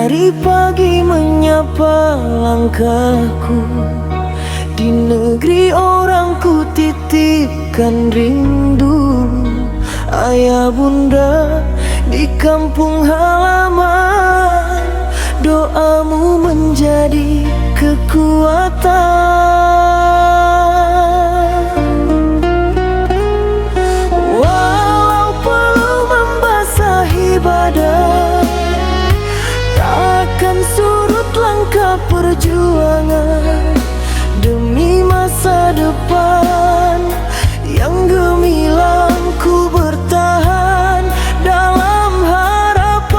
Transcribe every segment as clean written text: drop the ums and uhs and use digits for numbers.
Dari pagi menyapa langkahku, di negeri orang ku titipkan rindu. Ayah bunda di kampung halaman, doamu menjadi kekuatan. Walau perlu membasahi badan, takkan surut langkah perjuangan demi masa depan yang gemilang. Ku bertahan dalam harapan.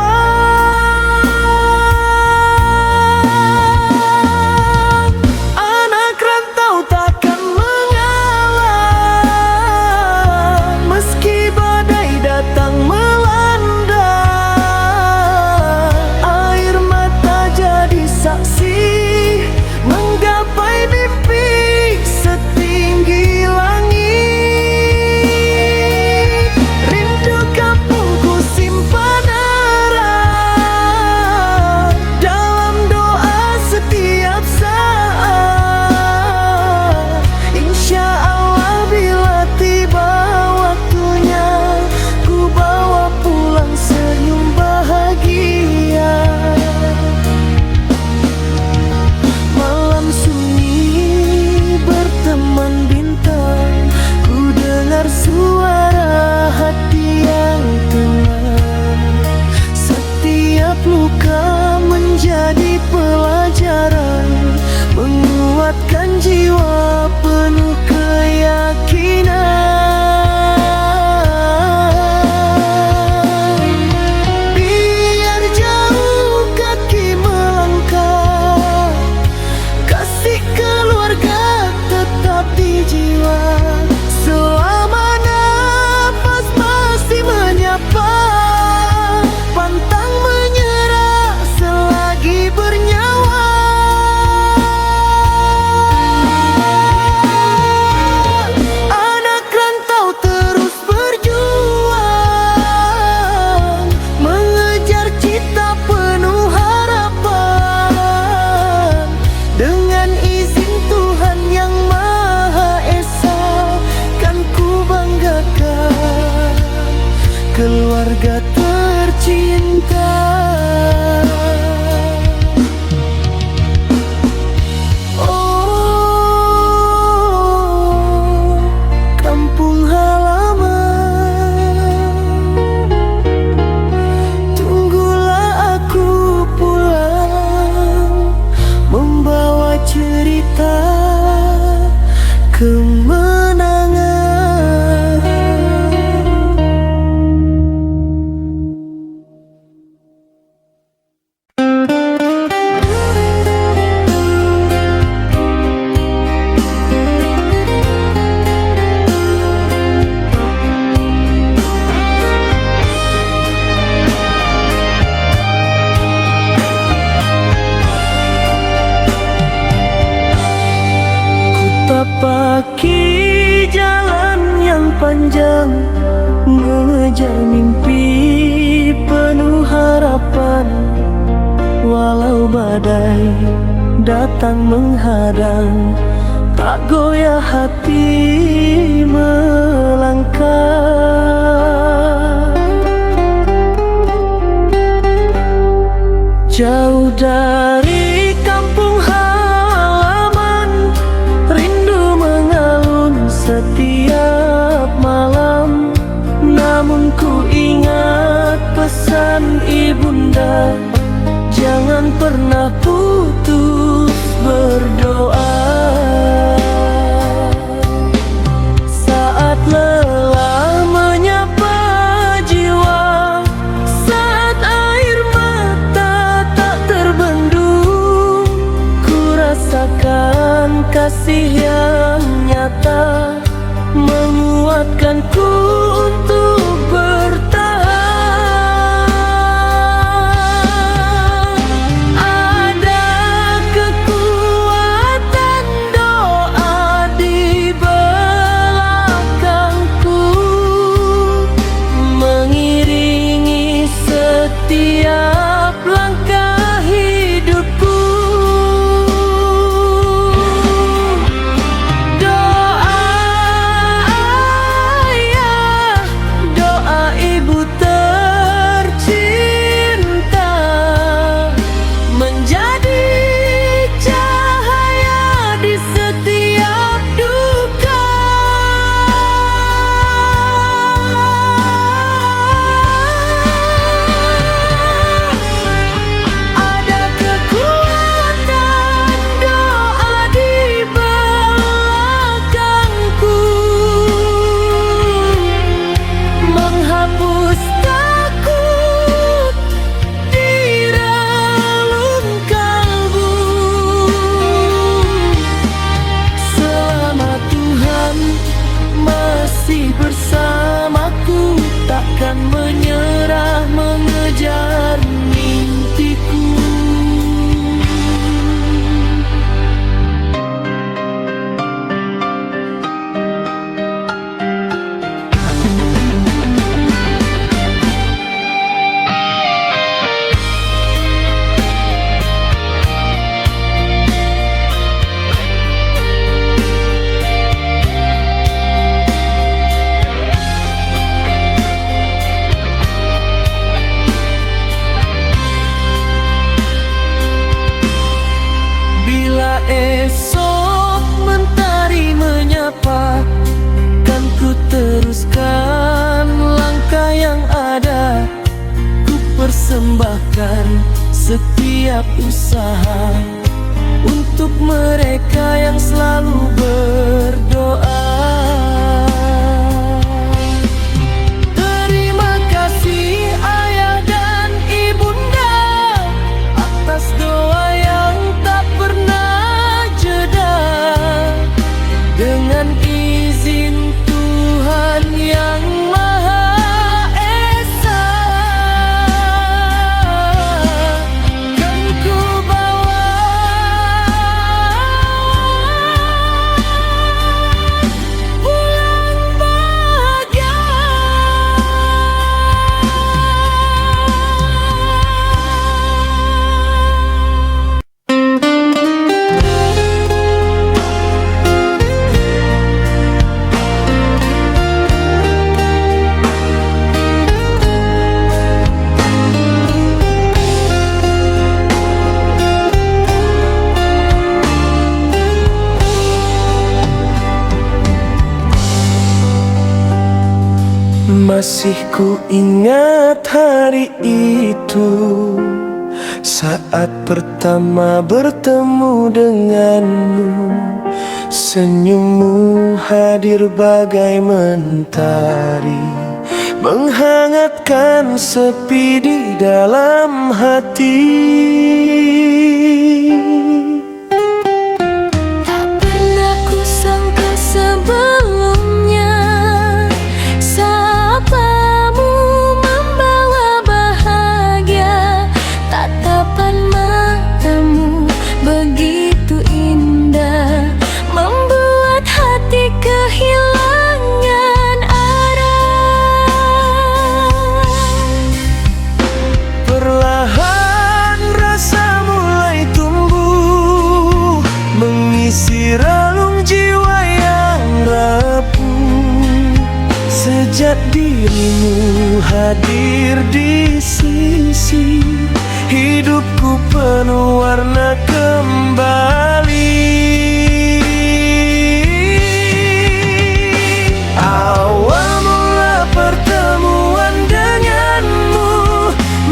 Anak rantau takkan mengalah, meski badai datang melanda. Air mata jadi saksi menggapai mimpi setinggi langit. Rindu kampungku simpan erat dalam doa setiap saat. Insya Allah bila tiba waktunya, ku bawa pulang senyum bahagia. Malam sunyi berteman bintang, ku dengar suara hati yang tenang. Setiap luka menjadi pelajaran, menguatkan jiwa penuh keyakinan. Biar jauh kaki melangkah, kasih keluarga tetap di jiwa. Selama nafas masih menyapa, pantang menyerah selagi bernyawa. Anak rantau terus berjuang, mengejar cita penuh harapan. Dengan izin Tuhan yang Maha Esa, kan ku banggakan keluarga tercinta. Oh, kampung halaman, tunggulah aku pulang, membawa cerita kemenangan. Tapaki jalan yang panjang, mengejar mimpi penuh harapan. Walau badai datang menghadang, tak goyah hati melangkah. Jauh dari kampung halaman, rindu mengalun setiap malam. Namun ku ingat pesan ibunda, jangan pernah putus berdoa. Saat lelah menyapa jiwa, saat air mata tak terbendung, ku rasakan kasih yang nyata, menguatkanku untuk bertahan. Ada kekuatan doa di belakangku, mengiringi setiap langkah persembahkan setiap usaha untuk mereka yang selalu berdoa. Terima kasih ayah dan ibunda atas doa yang tak pernah jeda. Dengan izin Tuhan yang Maha Esa, kan ku bawa pulang bahagia. Masih ku ingat hari itu, saat pertama bertemu denganmu. Senyummu hadir bagai mentari, menghangatkan sepi di dalam hati. Tak pernah ku sangka sebelumnya sapamu membawa bahagia. Tatapan matamu begitu indah, membuat hati kehilangan arah. Perlahan rasa mulai tumbuh, mengisi relung jiwa yang rapuh. Sejak dirimu hadir di sisi, hidupku penuh warna kembali. Awal mula pertemuan denganmu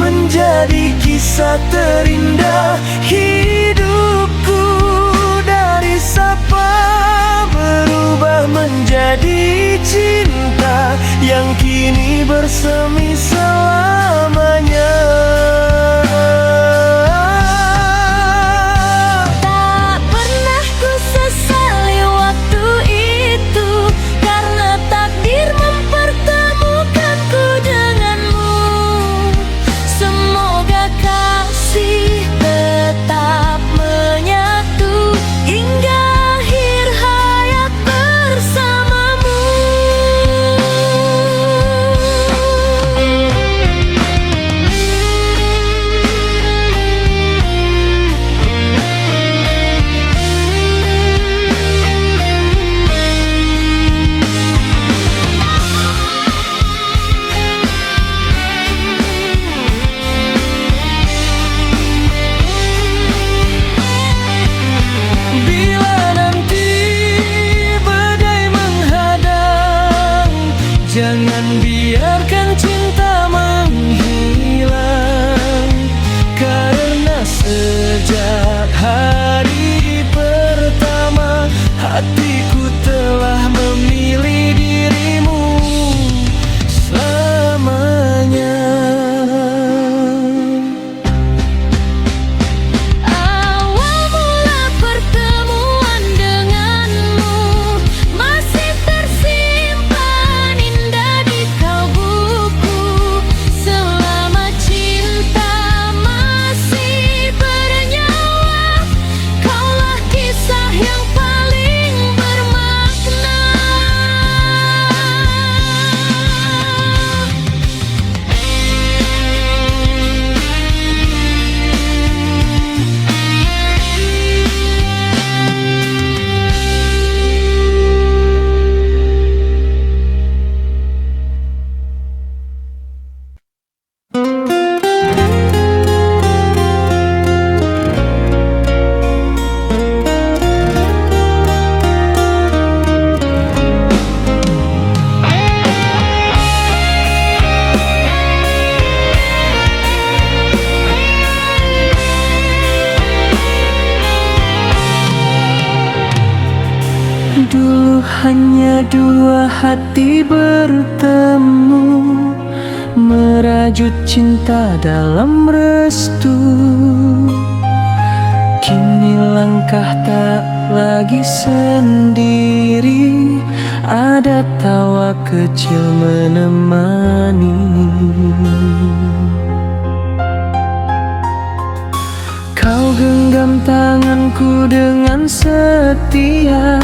menjadi kisah terindah hidupku. Dari sapa berubah menjadi cinta yang kini bersemi selamanya. Tak pernah ku sesali waktu itu, karena takdir mempertemukanku denganmu. Semoga kasih tetap menyatu hingga akhir hayat bersamamu. Bila nanti badai menghadang, jangan biarkan cinta menghilang. Karena sejak hari pertama hatiku telah memilih dirimu selamanya. Awal mula pertemuan denganmu masih tersimpan indah di kalbuku. Selama cinta masih bernyawa, Dulu hanya dua hati bertemu, merajut cinta dalam restu. Kini langkah tak lagi sendiri, ada tawa kecil menemani. Kau genggam tanganku dengan setia,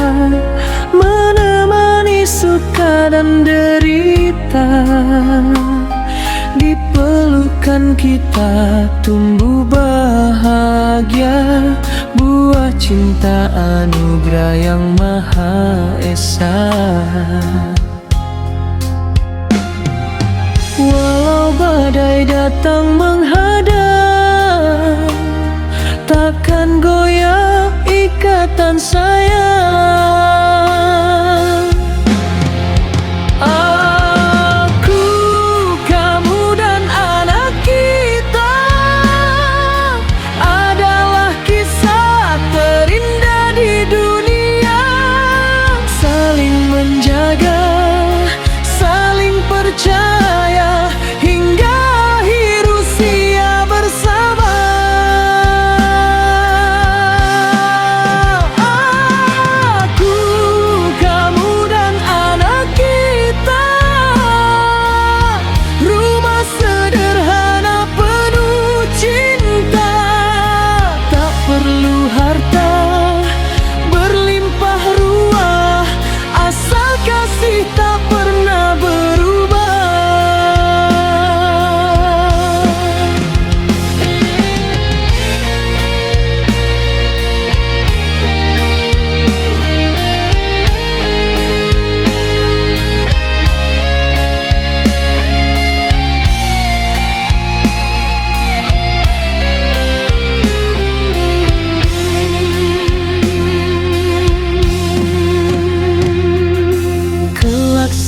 menemani suka dan derita. Di pelukan kita tumbuh bahagia, buah cinta anugerah yang Maha Esa. Walau badai datang menghadang, takkan goyah ikatan sayang. Aku, kamu dan anak kita adalah kisah terindah di dunia. Saling menjaga, saling percaya, hingga akhir usia bersama.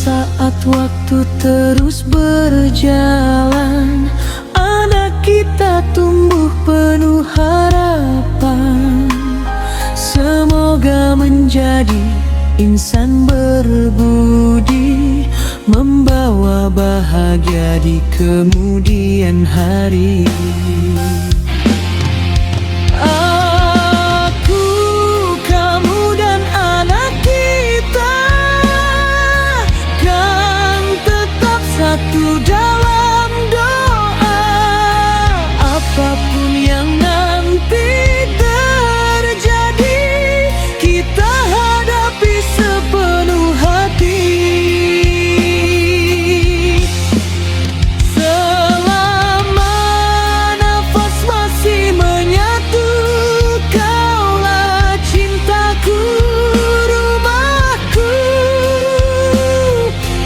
Saat waktu terus berjalan, anak kita tumbuh penuh harapan. Semoga menjadi insan berbudi, membawa bahagia di kemudian hari. Satu dalam doa, apapun yang nanti terjadi, kita hadapi sepenuh hati. Selama nafas masih menyatu, kaulah cintaku, rumahku,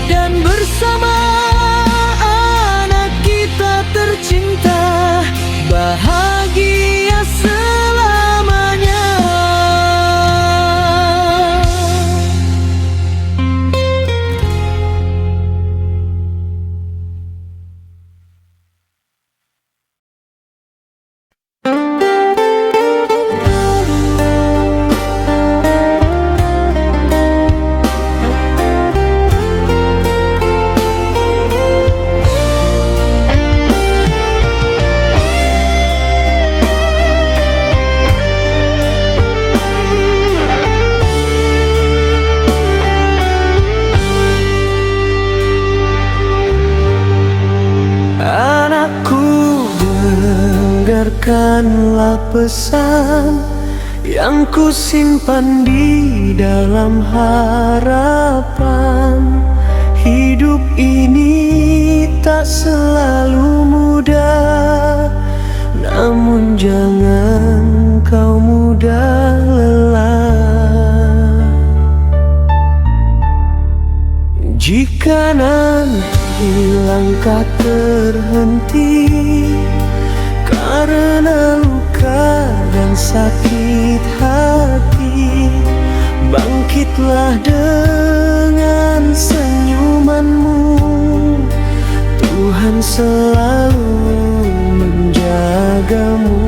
dan bersama tercinta, bahagia selamanya. Dengarkanlah pesan yang ku simpan di dalam harapan. Hidup ini tak selalu mudah, namun jangan kau mudah lelah. Jika nanti langkah terhenti karena luka dan sakit hati, bangkitlah dengan senyumanmu. Tuhan selalu menjagamu.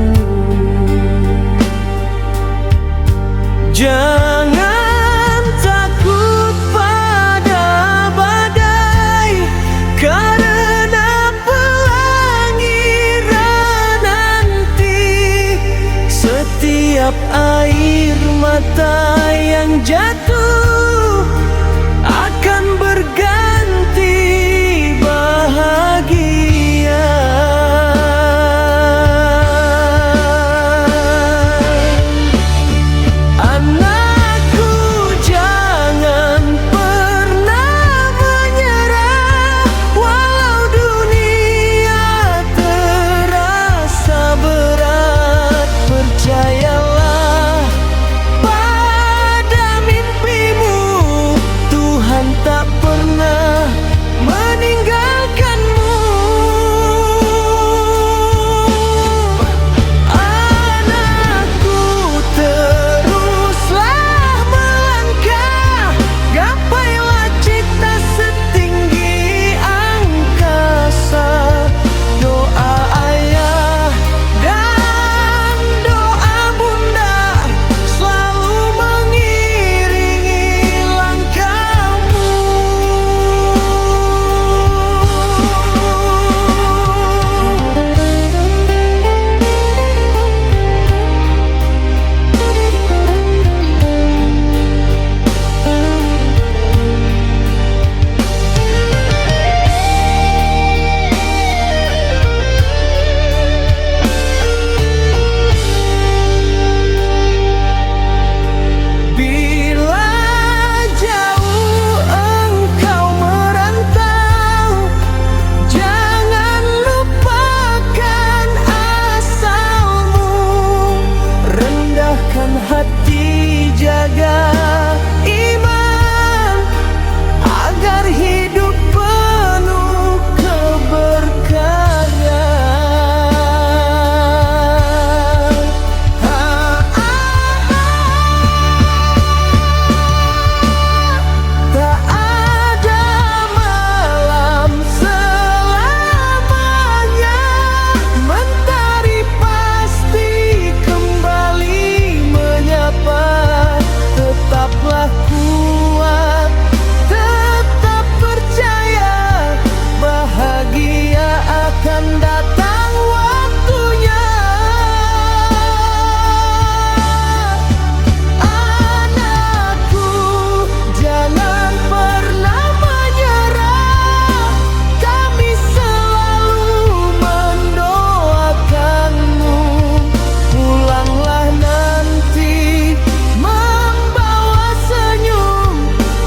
Jangan takut Setiap air mata yang jatuh akan berganti bahagia. Anakku, jangan pernah menyerah, walau dunia terasa berat. Percayalah pada mimpimu, Tuhan tak pernah meninggalkanmu. Anakku, teruslah melangkah, gapailah cita setinggi angkasa. Doa ayah dan doa bunda selalu mengiringi langkahmu. Bila jauh engkau merantau, jangan lupakan asalmu. Rendahkan hati, jaga iman, agar hidup penuh keberkahan. Tak ada malam selamanya, mentari pasti kembali menyapa. Tetaplah kuat, tetap percaya, bahagia akan datang waktunya. Anakku, jangan pernah menyerah, kami selalu mendoakanmu. Pulanglah nanti membawa senyum,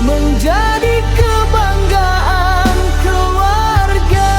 menjadi kebanggaan keluarga.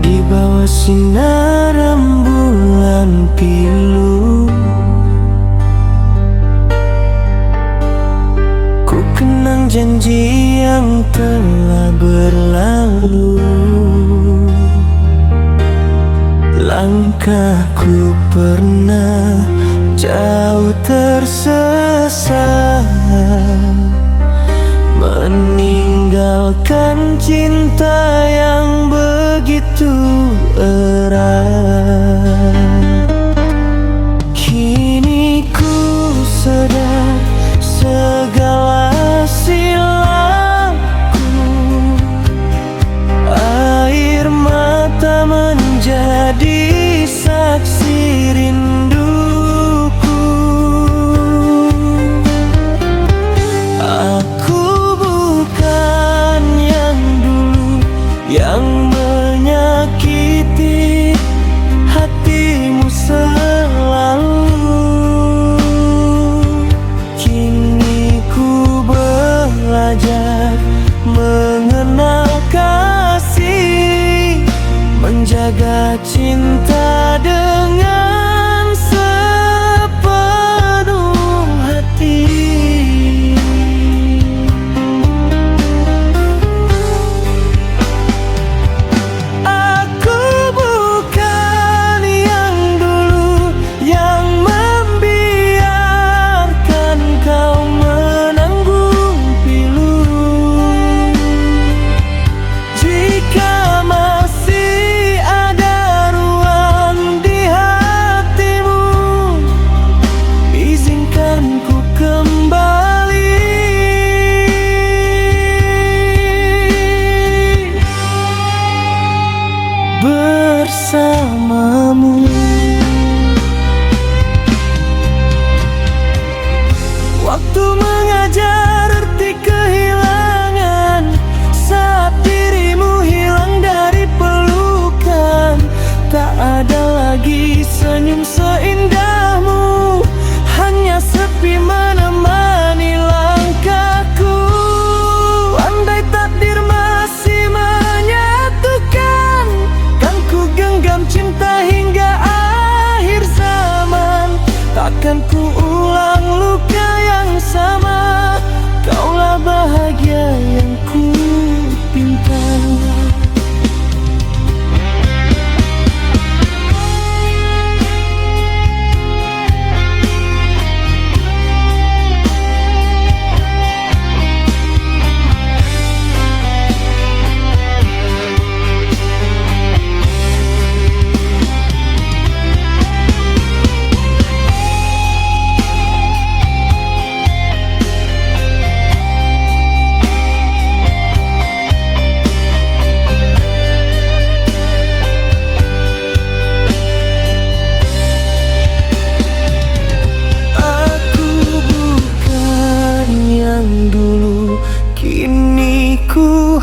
Di bawah sinar rembulan pilu, ku kenang janji yang telah berlalu. Langkahku pernah jauh tersesat, meninggalkan cinta yang begitu erat.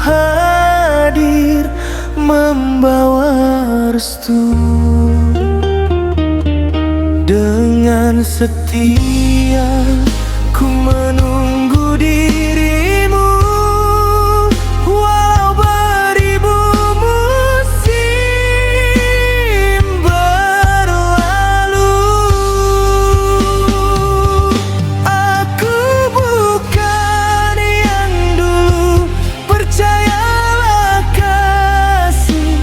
hadir membawa restu. Dengan setia ku menunggu dirimu, walau beribu musim berlalu. Aku bukan yang dulu, percayalah kasih,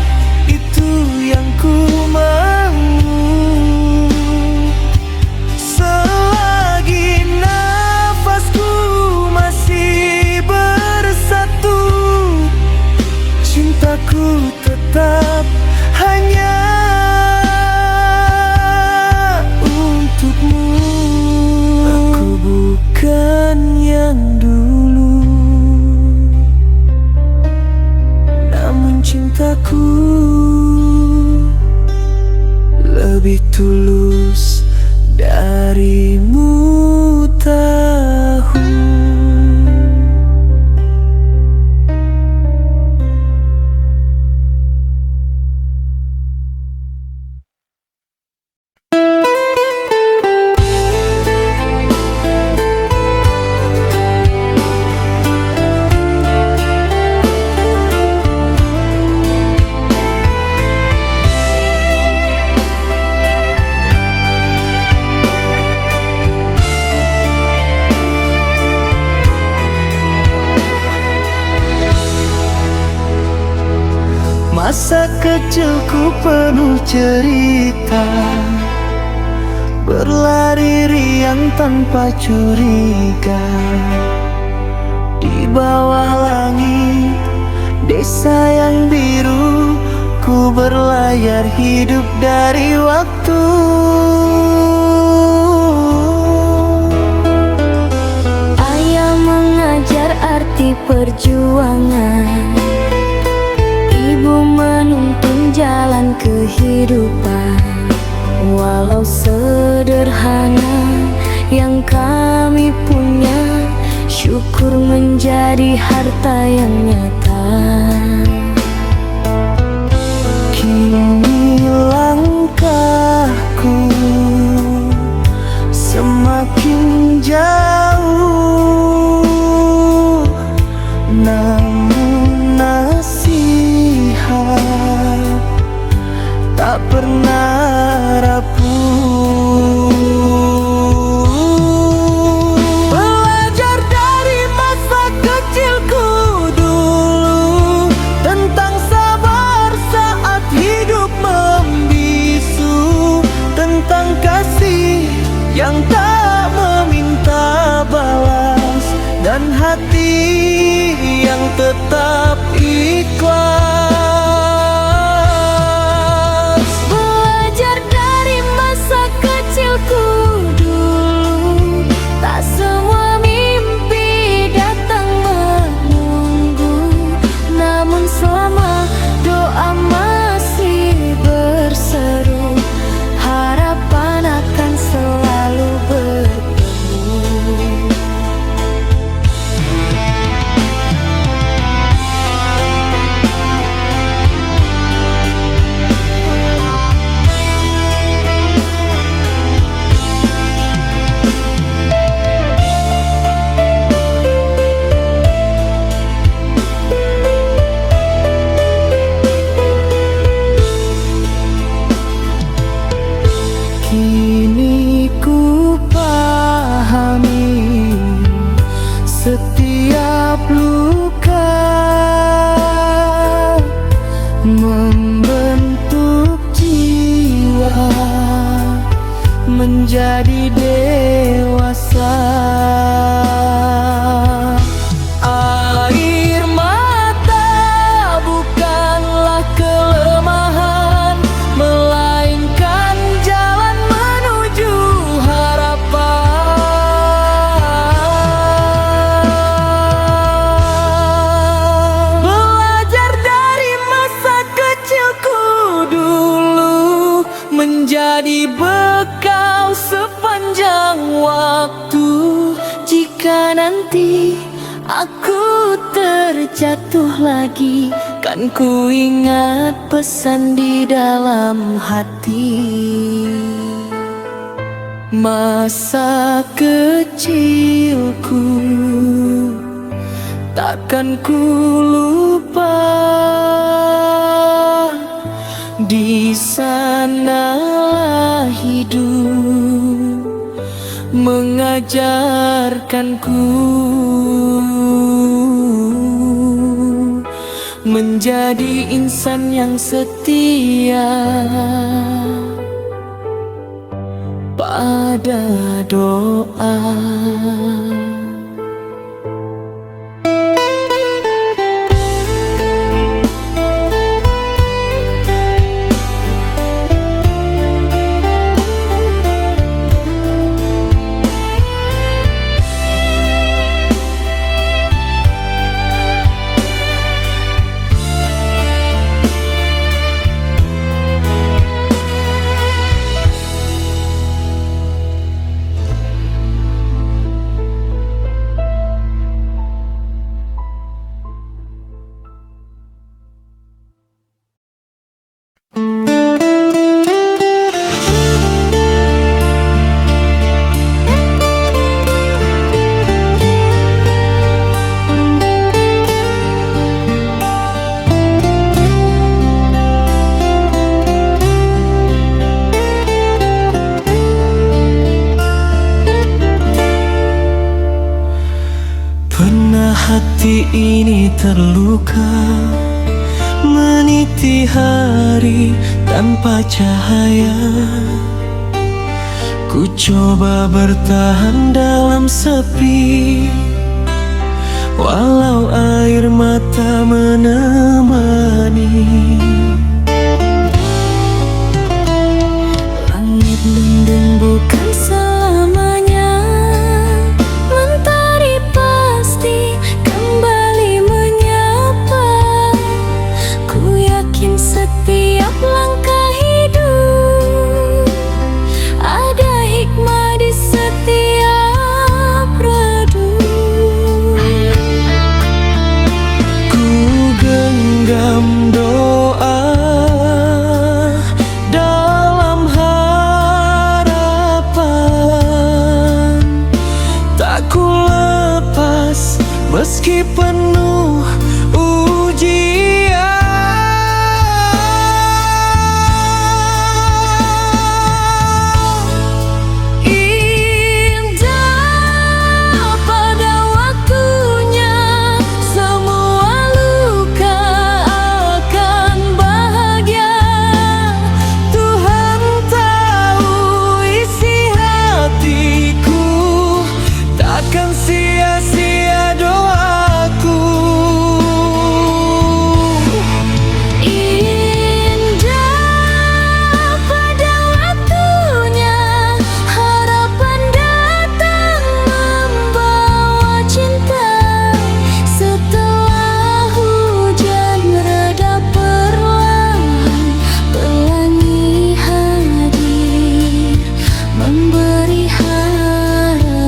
itu yang ku mau. Selagi nafasku masih bersatu, cintaku tetap hanya untukmu. Aku bukan yang dulu, namun cintaku lebih tulus darimu tahu. Masa kecilku penuh cerita, berlari riang tanpa curiga. Di bawah langit desa yang biru, ku berlayar hidup dari waktu. Ayah mengajar arti perjuangan, ibu menuntun jalan kehidupan. Walau sederhana yang kami punya, syukur menjadi harta yang nyata. Kini langkahku semakin jauh, namun nasihat tak pernah rapuh. Belajar dari masa kecilku dulu, tentang sabar saat hidup membisu, tentang kasih yang tak meminta balas, dan hati yang tetap ikhlas. Belajar dari masa kecilku dulu, tak semua mimpi datang menunggu. Namun selama doa masih berseru, harapan akan selalu bertemu. Kini ku pahami, setiap luka membentuk jiwa menjadi dewasa. Air mata bukanlah kelemahan, melainkan jalan menuju harapan. Belajar dari masa kecilku dulu, menjadi bekal sepanjang waktu. Jika nanti Aku terjatuh lagi, kan ku ingat pesan di dalam hati. Masa kecilku takkan ku lupa. Di sanalah hidup mengajarkanku menjadi insan yang setia pada doa. Hati ini terluka, meniti hari tanpa cahaya. Ku coba bertahan dalam sepi, walau air mata menemani. Langit mendung bukan selamanya, mentari pasti kembali menyapa. Ku yakin setiap langkah hidup ada hikmah di setiap redup. Ku genggam doa dalam harapan, tak ku lepas meski penuh ujian. Indah pada waktunya, semua luka akan bahagia. Tuhan tahu isi hatiku, takkan sia-sia doaku. Indah pada waktunya, harapan datang membawa cinta. Setelah hujan reda perlahan, pelangi hadir memberi harapan.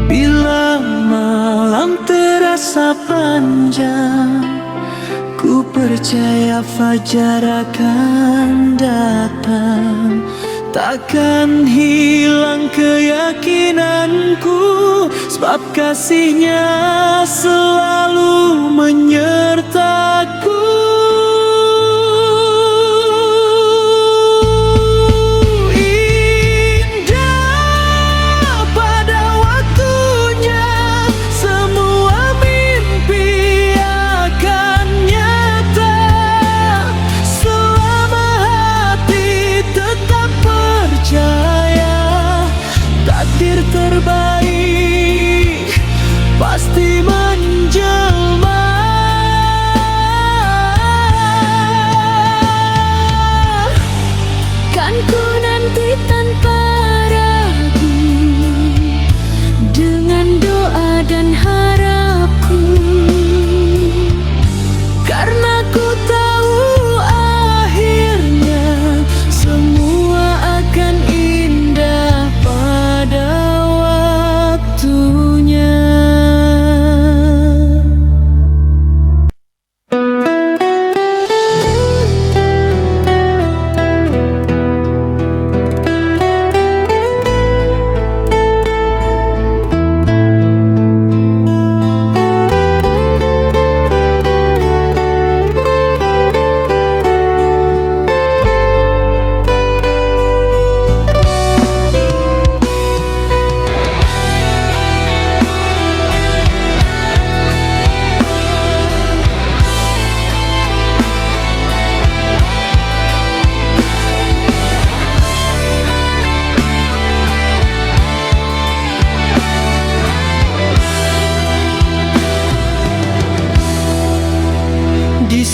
Bila malam terasa panjang, ku percaya fajar akan datang. Takkan hilang keyakinanku, sebab kasihnya selalu menyertaku. Indah pada waktunya, semua mimpi akan nyata. Selama hati tetap percaya, takdir terbaik pasti menjelma.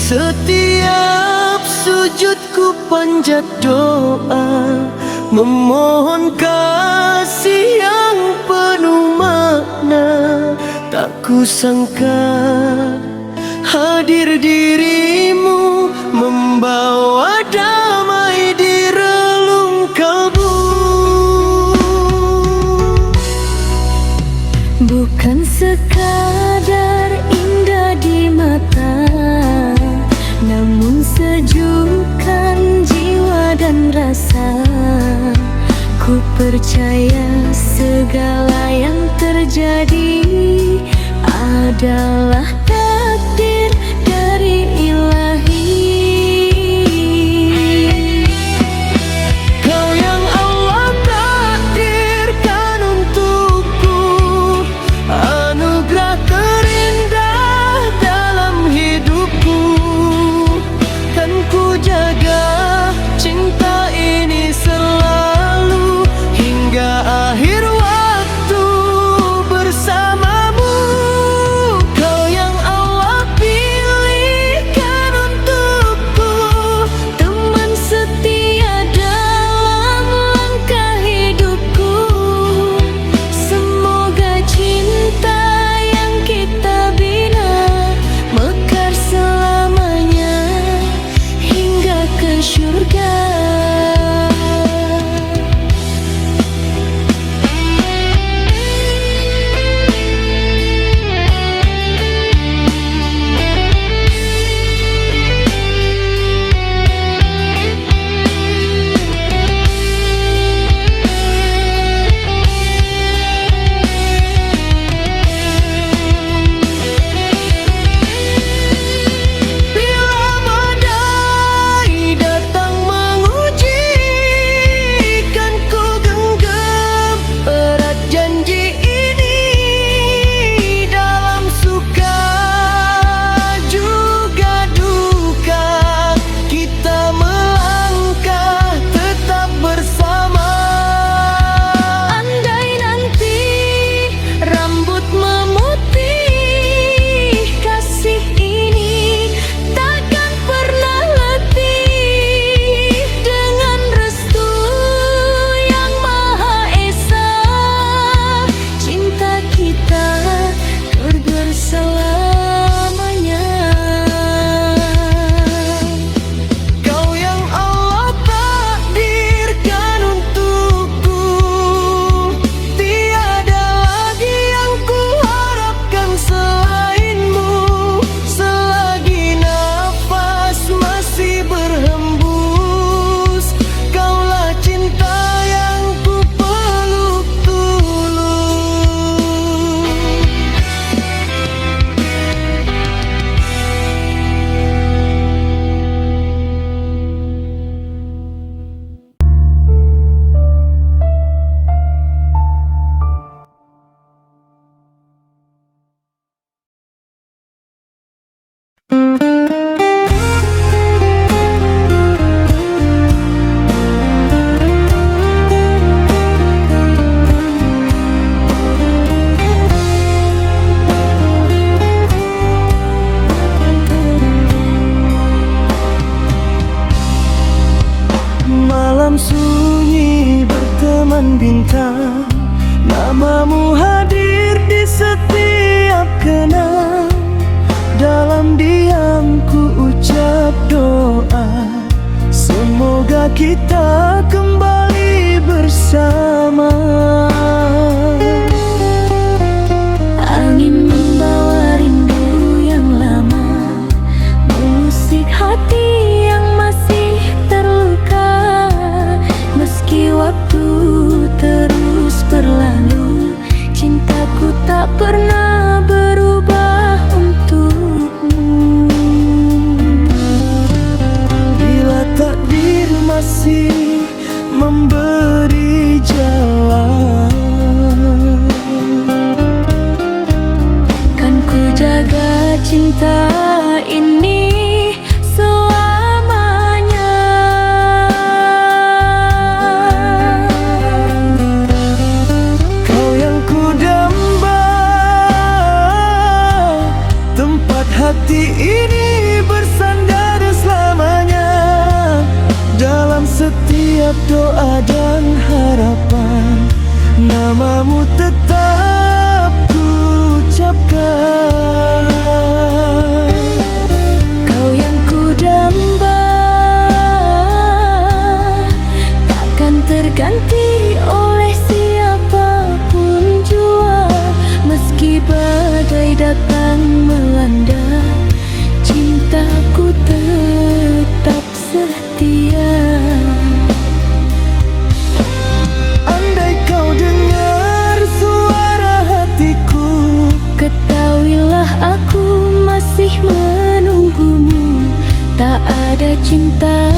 Setiap sujudku panjat doa, memohon kasih yang penuh makna. Tak kusangka hadir dirimu, membawa damai di relung kalbu. Bukan sekadar indah di mata, namun sejukkan jiwa dan rasa. Ku percaya segala yang terjadi adalah takdir dari ilahi. Kau yang Allah takdirkan untukku, anugerah terindah dalam hidupku. Kan ku jaga cinta ini selalu hingga akhir waktu bersamamu. Kau yang Allah pilihkan untukku, teman setia dalam langkah hidupku. Semoga cinta yang kita bina mekar selamanya hingga ke syurga. Bila badai datang menguji, kan ku genggam erat janji ini. Dalam suka juga duka, kita melangkah tetap bersama. Andai nanti rambut memutih, kasih ini takkan pernah letih. Dengan restu yang Maha Esa, cinta kita kekal selamanya. Kau yang Allah takdirkan untukku, tiada lagi yang ku harapkan selainmu. Selagi nafas masih berhembus, kaulah cinta yang ku peluk tulus. Malam sunyi berteman bintang, namamu hadir di setiap kenang. Dalam diam ku ucap doa, semoga kita kembali bersama. Angin membawa rindu yang lama, mengusik hati yang masih terluka. Meski waktu terus berlalu, cintaku tak pernah berubah untukmu. Bila takdir masih memberi jalan, Kan ku jaga cinta ini selamanya. kau yang ku damba, tempat hati ini bersandar. Setiap doa dan harapan, namamu tetap kuucapkan. Kau yang kudamba, takkan terganti oleh siapapun jua. Meski badai datang melanda, cintaku tetap setia. Andai kau dengar suara hatiku, ketahuilah aku masih menunggumu. Tak ada cinta